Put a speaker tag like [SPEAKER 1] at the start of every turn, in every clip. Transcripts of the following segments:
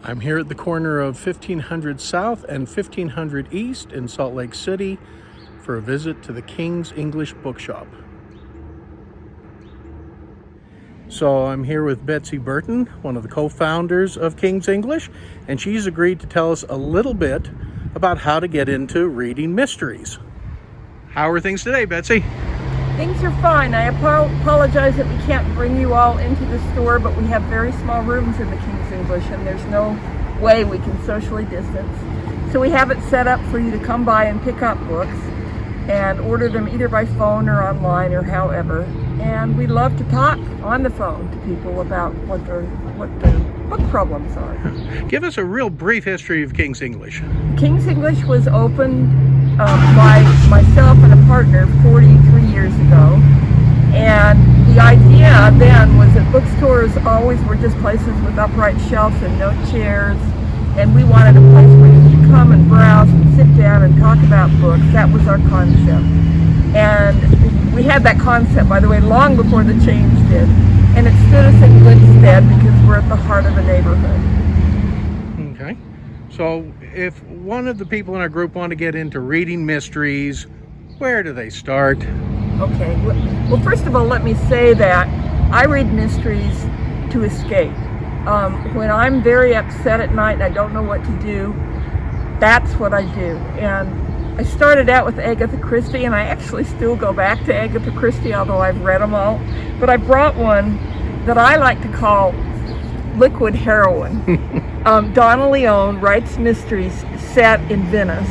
[SPEAKER 1] I'm here at the corner of 1500 South and 1500 East in Salt Lake City for a visit to the King's English Bookshop. So I'm here with Betsy Burton, one of the co-founders of King's English, and she's agreed to tell us a little bit about how to get into reading mysteries. How are things today, Betsy?
[SPEAKER 2] Things are fine. I apologize that we can't bring you all into the store, but we have very small rooms in the King's English and there's no way we can socially distance. So we have it set up for you to come by and pick up books and order them either by phone or online or however. And we love to talk on the phone to people about what their book problems are.
[SPEAKER 1] Give us a real brief history of King's English.
[SPEAKER 2] King's English was opened by myself and a partner 43 years ago, and the idea then was that bookstores always were just places with upright shelves and no chairs, and we wanted a place where you could come and browse and sit down and talk about books. That was our concept, and we had that concept, by the way, long before the change did, and it stood us in good stead because we're at the heart of the neighborhood.
[SPEAKER 1] Okay. So if one of the people in our group want to get into reading mysteries, where do they start?
[SPEAKER 2] Okay, well first of all, let me say that I read mysteries to escape. When I'm very upset at night and I don't know what to do, that's what I do. And I started out with Agatha Christie, and I actually still go back to Agatha Christie, although I've read them all. But I brought one that I like to call liquid heroin. Donna Leon writes mysteries set in Venice,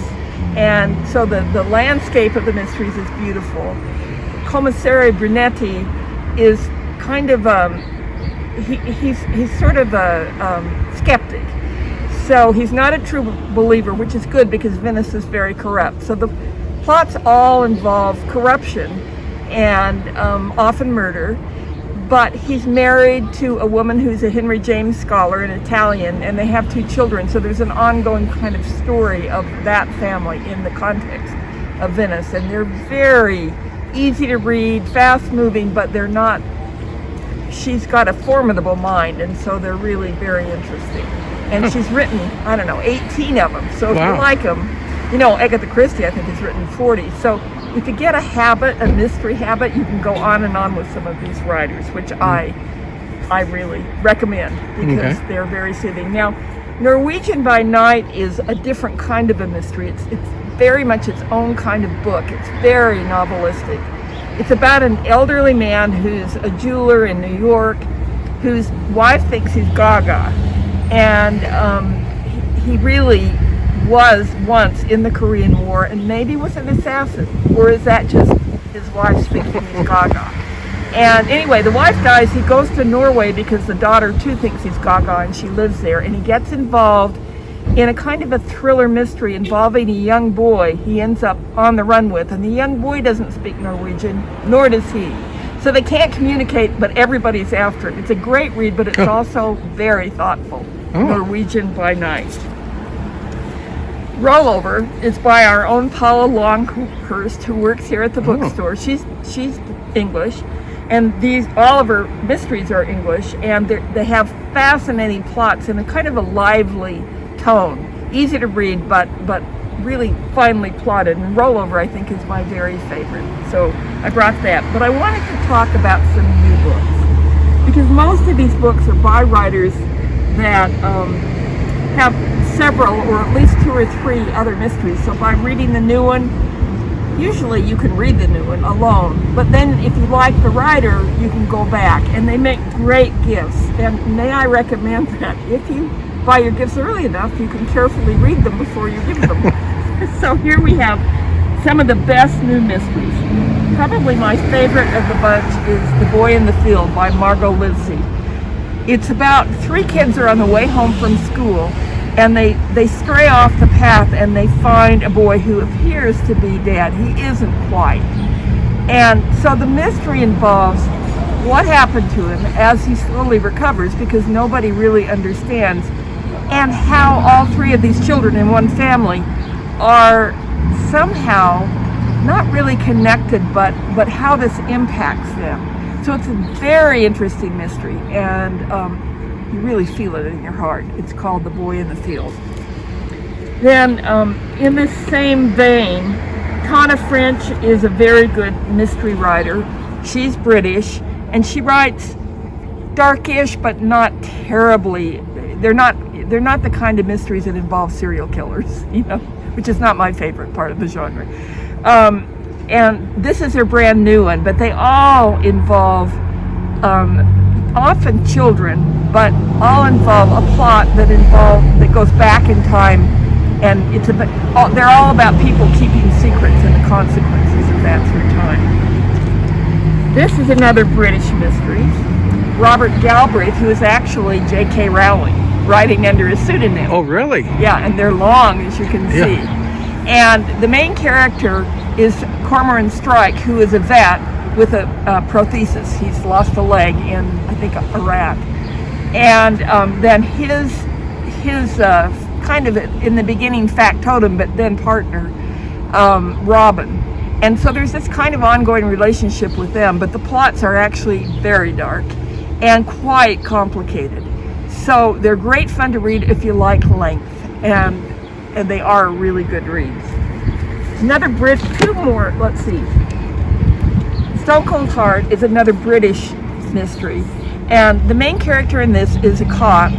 [SPEAKER 2] and so the landscape of the mysteries is beautiful. Commissary Brunetti is kind of he's sort of a skeptic, so he's not a true believer, which is good because Venice is very corrupt. So the plots all involve corruption and often murder. But he's married to a woman who's a Henry James scholar, an Italian, and they have 2 children. So there's an ongoing kind of story of that family in the context of Venice. And they're very easy to read, fast moving, but they're not, she's got a formidable mind, and so they're really very interesting. And she's written, 18 of them. So if you like them, Agatha Christie, I think, has written 40. So if you get a mystery habit, you can go on and on with some of these writers, which I really recommend because they're very soothing. Now, Norwegian by Night is a different kind of a mystery. It's very much its own kind of book. It's very novelistic. It's about an elderly man who's a jeweler in New York, whose wife thinks he's Gaga, and he really was once in the Korean War and maybe was an assassin, or is that just his wife thinking he's Gaga? And anyway, the wife dies. He goes to Norway because the daughter too thinks he's Gaga, and she lives there, and he gets involved in a kind of a thriller mystery involving a young boy he ends up on the run with, and the young boy doesn't speak Norwegian, nor does he. So they can't communicate, but everybody's after it. It's a great read, but it's also very thoughtful. Norwegian by Night. Rollover is by our own Paula Longhurst, who works here at the bookstore. She's English, and all of her mysteries are English, and they have fascinating plots in a kind of a lively tone, easy to read, but really finely plotted. And Rollover, I think, is my very favorite. So I brought that, but I wanted to talk about some new books because most of these books are by writers that have several, or at least 2 or 3 other mysteries. So by reading the new one, usually you can read the new one alone, but then if you like the writer, you can go back, and they make great gifts. And may I recommend that if you buy your gifts early enough, you can carefully read them before you give them. So here we have some of the best new mysteries. Probably my favorite of the bunch is The Boy in the Field by Margot Livesey. It's about 3 kids are on the way home from school, and they stray off the path, and they find a boy who appears to be dead. He isn't quite. And so the mystery involves what happened to him as he slowly recovers, because nobody really understands, and how all 3 of these children in one family are somehow not really connected, but how this impacts them. So it's a very interesting mystery, and You really feel it in your heart. It's called The Boy in the Field. Then, in this same vein, Tana French is a very good mystery writer. She's British, and she writes darkish, but not terribly. They're not the kind of mysteries that involve serial killers, which is not my favorite part of the genre. And this is her brand new one, but they all involve often children, but all involve a plot that goes back in time, and they're all about people keeping secrets and the consequences of that through time. This is another British mystery. Robert Galbraith, who is actually J.K. Rowling, writing under a pseudonym.
[SPEAKER 1] Oh, really?
[SPEAKER 2] Yeah, and they're long, as you can see. And the main character is Cormoran Strike, who is a vet with a prothesis. He's lost a leg in, I think, Iraq. And then his kind of in the beginning factotum, but then partner, Robin. And so there's this kind of ongoing relationship with them, but the plots are actually very dark and quite complicated. So they're great fun to read if you like length, and they are really good reads. Two more, let's see. Stone Cold Heart is another British mystery, and the main character in this is a cop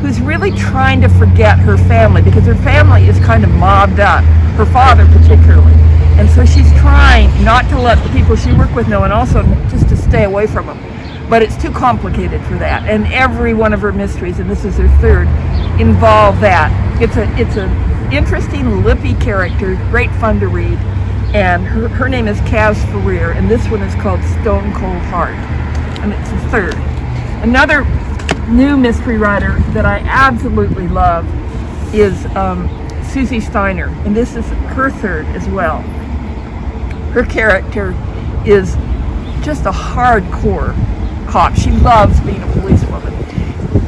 [SPEAKER 2] who's really trying to forget her family, because her family is kind of mobbed up, her father particularly. And so she's trying not to let the people she works with know, and also just to stay away from them. But it's too complicated for that. And every one of her mysteries, and this is her third, involve that. It's a interesting, lippy character, great fun to read. And her name is Kaz Ferrier, and this one is called Stone Cold Heart. And it's the third. Another new mystery writer that I absolutely love is Susie Steiner, and this is her third as well. Her character is just a hardcore cop. She loves being a policewoman.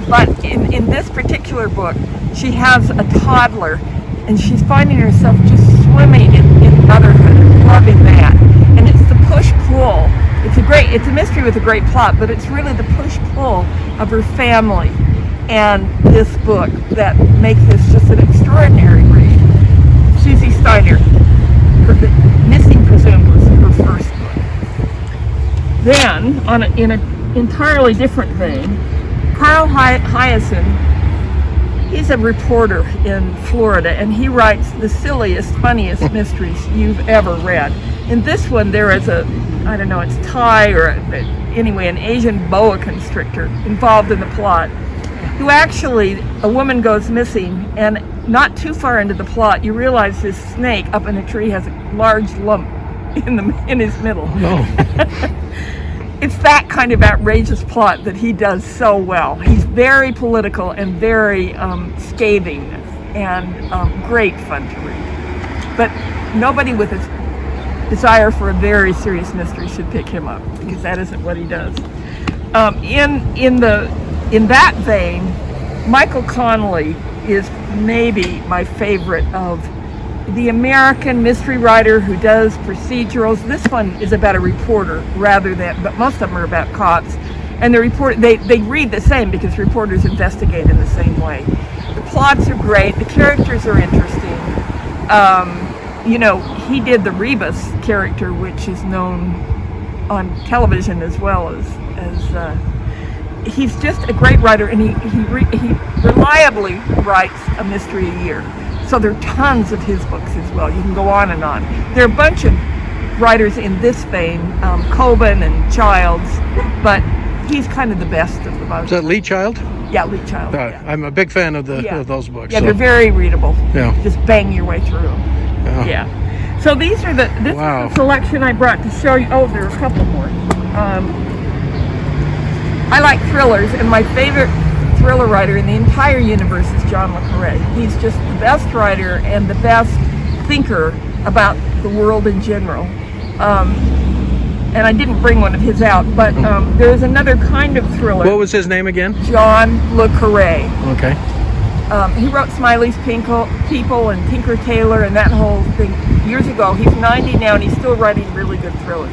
[SPEAKER 2] But in this particular book, she has a toddler, and she's finding herself just swimming in motherhood and loving that. And it's the push-pull. It's a mystery with a great plot, but it's really the push-pull of her family and this book that make this just an extraordinary read. Susie Steiner, Missing Presumed was her first book. Then, in an entirely different vein, Carl Hiaasen, he's a reporter in Florida, and he writes the silliest, funniest mysteries you've ever read. In this one, there is it's Thai or anyway, an Asian boa constrictor involved in the plot, who actually, a woman goes missing, and not too far into the plot, you realize this snake up in a tree has a large lump in his middle.
[SPEAKER 1] No.
[SPEAKER 2] It's that kind of outrageous plot that he does so well. He's very political and very scathing, and great fun to read. But nobody with a desire for a very serious mystery should pick him up, because that isn't what he does. In that vein, Michael Connelly is maybe my favorite of the American mystery writer who does procedurals. This one is about a reporter rather than, but most of them are about cops. And they read the same because reporters investigate in the same way. The plots are great. The characters are interesting. He did the Rebus character, which is known on television as well as he's just a great writer, and he reliably writes a mystery a year. So there are tons of his books as well. You can go on and on. There are a bunch of writers in this vein, Coben and Childs, but he's kind of the best of the bunch.
[SPEAKER 1] Is that Lee Child?
[SPEAKER 2] Yeah, Lee Child. Yeah.
[SPEAKER 1] I'm a big fan of those books.
[SPEAKER 2] Yeah, so. They're very readable.
[SPEAKER 1] Yeah.
[SPEAKER 2] Just bang your way through them. Yeah. So this is the selection I brought to show you. Oh, there are a couple more. I like thrillers, and my favorite thriller writer in the entire universe is John le Carré. He's just the best writer and the best thinker about the world in general. And I didn't bring one of his out, but there's another kind of thriller.
[SPEAKER 1] What was his name again?
[SPEAKER 2] John le Carré.
[SPEAKER 1] Okay.
[SPEAKER 2] He wrote Smiley's People and Tinker Tailor and that whole thing years ago. He's 90 now, and he's still writing really good thrillers.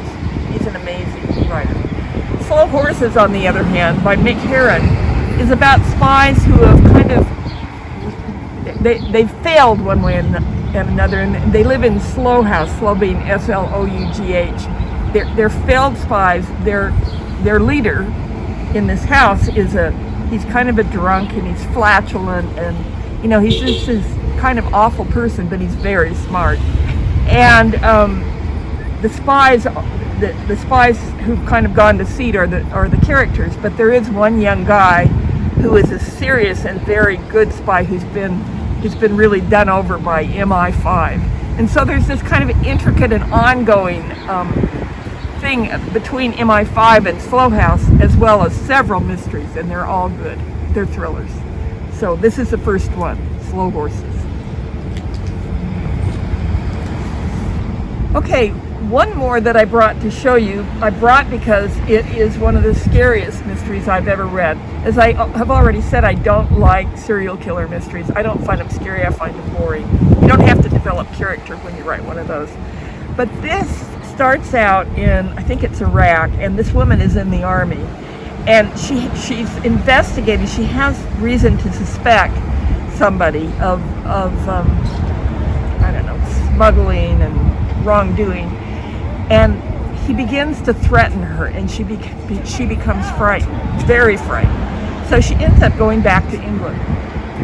[SPEAKER 2] He's an amazing writer. Slow Horses, on the other hand, by Mick Herron, is about spies who have kind of they've failed one way and another, and they live in Slough House. Slough being Slough. They're failed spies. Their leader in this house he's kind of a drunk, and he's flatulent, and he's just this kind of awful person, but he's very smart. And the spies who've kind of gone to seed are the characters, but there is one young guy who is a serious and very good spy who's been really done over by MI5. And so there's this kind of intricate and ongoing thing between MI5 and Slough House, as well as several mysteries, and they're all good. They're thrillers. So this is the first one, Slow Horses. Okay, one more that I brought to show you, I brought because it is one of the scariest mysteries I've ever read. As I have already said, I don't like serial killer mysteries. I don't find them scary, I find them boring. You don't have to develop character when you write one of those. But this starts out in, I think it's Iraq, and this woman is in the army. And she's investigating, she has reason to suspect somebody of I don't know, smuggling and wrongdoing, and he begins to threaten her, and she becomes frightened, very frightened. So she ends up going back to England,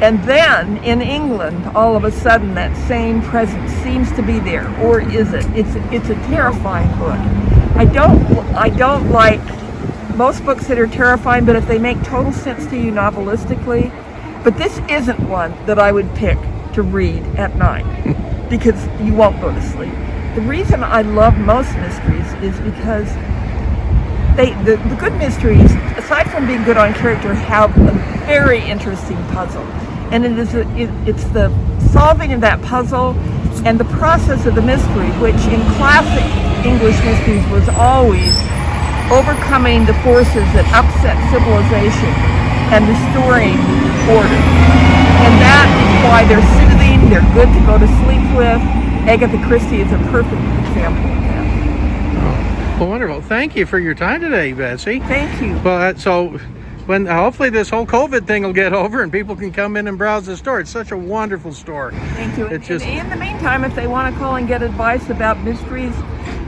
[SPEAKER 2] and then in England, all of a sudden, that same presence seems to be there, or is it? It's a terrifying book. I don't like most books that are terrifying, but if they make total sense to you novelistically. But this isn't one that I would pick to read at night because you won't go to sleep. The reason I love most mysteries is because the good mysteries, aside from being good on character, have a very interesting puzzle. And it's the solving of that puzzle and the process of the mystery, which in classic English mysteries was always overcoming the forces that upset civilization and restoring order. And that is why they're soothing, they're good to go to sleep with. Agatha Christie is a perfect example of that.
[SPEAKER 1] Well, wonderful. Thank you for your time today, Betsy.
[SPEAKER 2] Thank you.
[SPEAKER 1] But so when hopefully this whole COVID thing will get over and people can come in and browse the store. It's such a wonderful store.
[SPEAKER 2] Thank you.
[SPEAKER 1] It's just,
[SPEAKER 2] in the meantime, if they want to call and get advice about mysteries,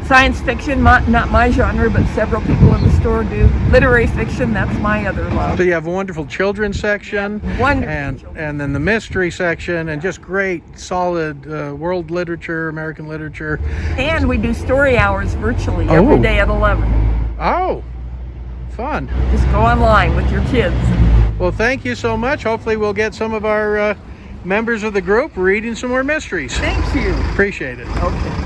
[SPEAKER 2] science fiction, not my genre, but several people in the store do. Literary fiction, that's my other love.
[SPEAKER 1] so you have a wonderful children's section,
[SPEAKER 2] Wonderful
[SPEAKER 1] and
[SPEAKER 2] children.
[SPEAKER 1] and then the mystery section, and just great, solid world literature, American literature.
[SPEAKER 2] And we do story hours virtually
[SPEAKER 1] Oh.
[SPEAKER 2] every day at 11.
[SPEAKER 1] Oh, fun.
[SPEAKER 2] Just go online with your kids.
[SPEAKER 1] Well, thank you so much. Hopefully we'll get some of our members of the group reading some more mysteries.
[SPEAKER 2] Thank you.
[SPEAKER 1] Appreciate it.
[SPEAKER 2] Okay.